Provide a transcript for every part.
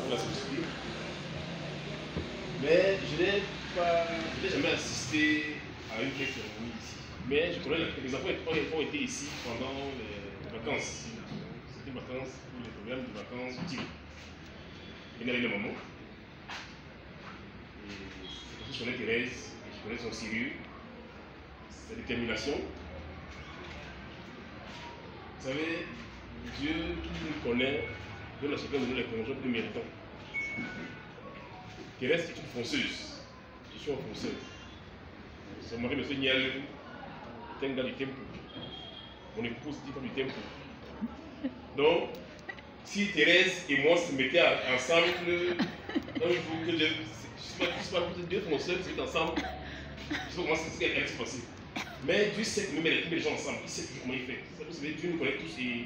pour la société. Mais je n'ai jamais assisté à une vraie cérémonie ici. Mais je connais les enfants ont été ici pendant les vacances. C'était des vacances pour les programmes de vacances utiles. Il y en a eu le moment. Je connais Thérèse, je connais son sérieux, sa détermination. Vous savez, Dieu qui nous connaît donne à chacun de nous les conjoints plus méritants. Thérèse est une fonceuse. Je suis un fonceur. Son mari, M. Niel, est un gars du temple. Mon épouse dit pas du temple. Donc, si Thérèse et moi se mettaient ensemble, un jour que Dieu, je ne sais pas, deux fonceurs se mettent ensemble, je ne sais pas comment c'est qu'elle se passer. Mais Dieu sait que nous met les gens ensemble, il sait toujours comment il fait. Vous savez, Dieu nous connaît tous et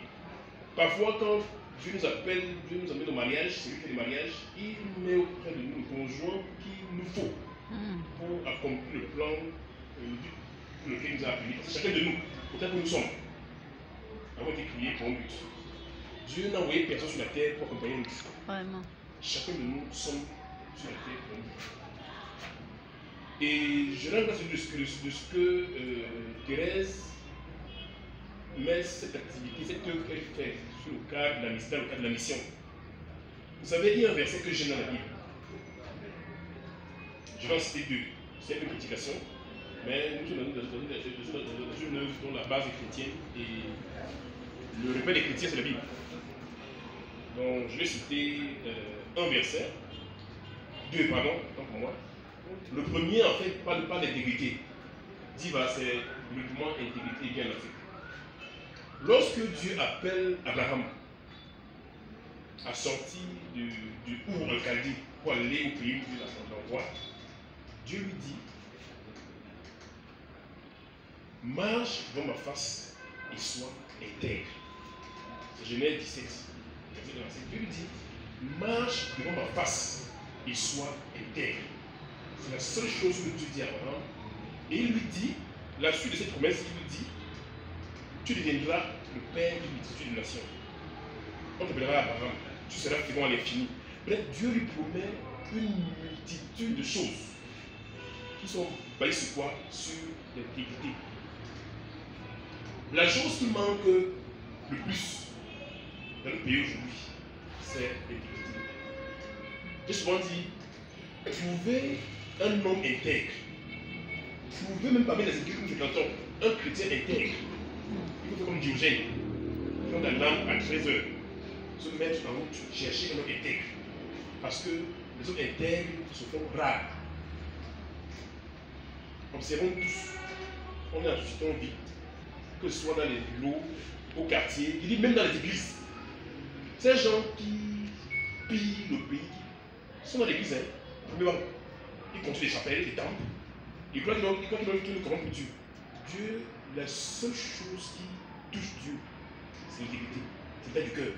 parfois quand Dieu nous appelle, Dieu nous amène au mariage, c'est lui qui fait le mariage, il met auprès de nous le conjoint qu'il nous faut pour accomplir le plan pour lequel il nous a appelés. Parce que chacun de nous, autant que nous sommes, avons été créés pour un but. Dieu n'a envoyé personne sur la terre pour accompagner nous. Vraiment. Chacun de nous sommes sur la terre pour un but. Et je rends grâce de ce que Thérèse met cette activité, cette œuvre qu'elle fait sur le cadre de la mission, le cadre de la mission. Vous savez, il y a un verset que j'aime dans la Bible. Je vais en citer deux. C'est une prédication, mais nous sommes dans une œuvre dont la base est chrétienne et le repère des chrétiens, c'est la Bible. Donc, je vais citer un verset, deux, pardon, tant pour moi. Le premier, en fait, parle d'intégrité. Dit, voilà, c'est le mouvement intégrité bien en Afrique. Lorsque Dieu appelle Abraham à sortir du Our en Chaldée pour aller au pays où Dieu l'envoie, Dieu lui dit, marche devant ma face et sois intègre. C'est Genèse 17. Dieu lui dit, marche devant ma face et sois intègre. C'est la seule chose que Dieu dit à Abraham. Et il lui dit, la suite de cette promesse, il lui dit, tu deviendras le père d'une multitude de nations. On t'appellera Abraham, tu seras fécond à l'infini. Bref, Dieu lui promet une multitude de choses qui sont basées sur quoi? Sur l'intégrité. La chose qui manque le plus dans le pays aujourd'hui, c'est l'intégrité. J'ai souvent dit, trouver un homme intègre, trouver même parmi les églises que nous fréquentons, un chrétien intègre, il faut faire comme Diogène, prendre la lampe à 13 heures, se mettre en route, chercher un homme intègre. Parce que les hommes intègres se font rares. Observons tous, on est en société, on vit, que ce soit dans les lots, au quartier, il dit même dans les églises. Ces gens qui pillent le pays sont dans l'église, hein. Ils construisent des chapelles, des temples. Ils croient qu'ils nous corrompent Dieu. Dieu, la seule chose qui touche Dieu, c'est l'intégrité, c'est l'état du cœur.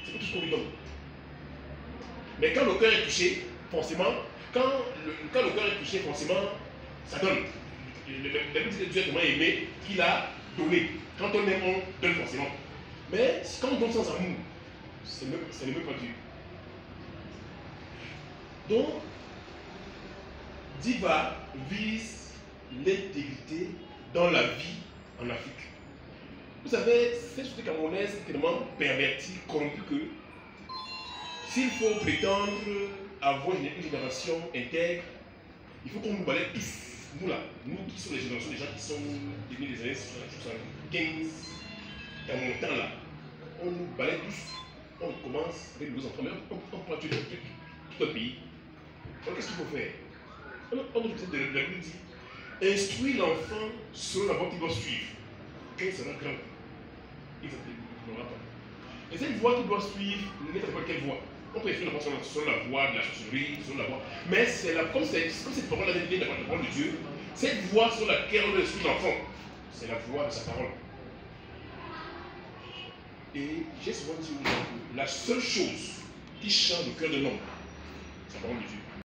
C'est pas tout ce qu'on lui donne. Mais quand le cœur est touché, forcément, quand le cœur est touché, forcément, ça donne. La Bible dit que Dieu a tellement aimé qu'il a donné. Quand on aime, on donne forcément. Mais quand on donne sans amour, ça ne veut pas Dieu. Donc, Diva vise l'intégrité dans la vie en Afrique. Vous savez, cette société camerounaise est tellement pervertie, corrompue que s'il faut prétendre avoir une génération intègre, il faut qu'on nous balaye tous, nous là, nous qui sommes les générations des gens qui sont devenus des années 75, dans mon temps là, on nous balaye tous, on commence avec nos enfants, mais on prend tout un pays. Alors qu'est-ce qu'il faut faire? On nous dit, la Bible dit, instruis l'enfant selon la voie qu'il doit suivre. Quand il sera grand, il ne l'aura pas. Et cette voie qu'il doit suivre, n'est pas quelle voie. On peut instruire l'enfant selon la voie de la sorcellerie, selon la voie. Mais c'est comme cette parole-là vient de la parole de Dieu, cette voie sur laquelle on doit instruire l'enfant, c'est la voie de sa parole. Et j'ai souvent dit aux gens que la seule chose qui change le cœur de l'homme, c'est la parole de Dieu.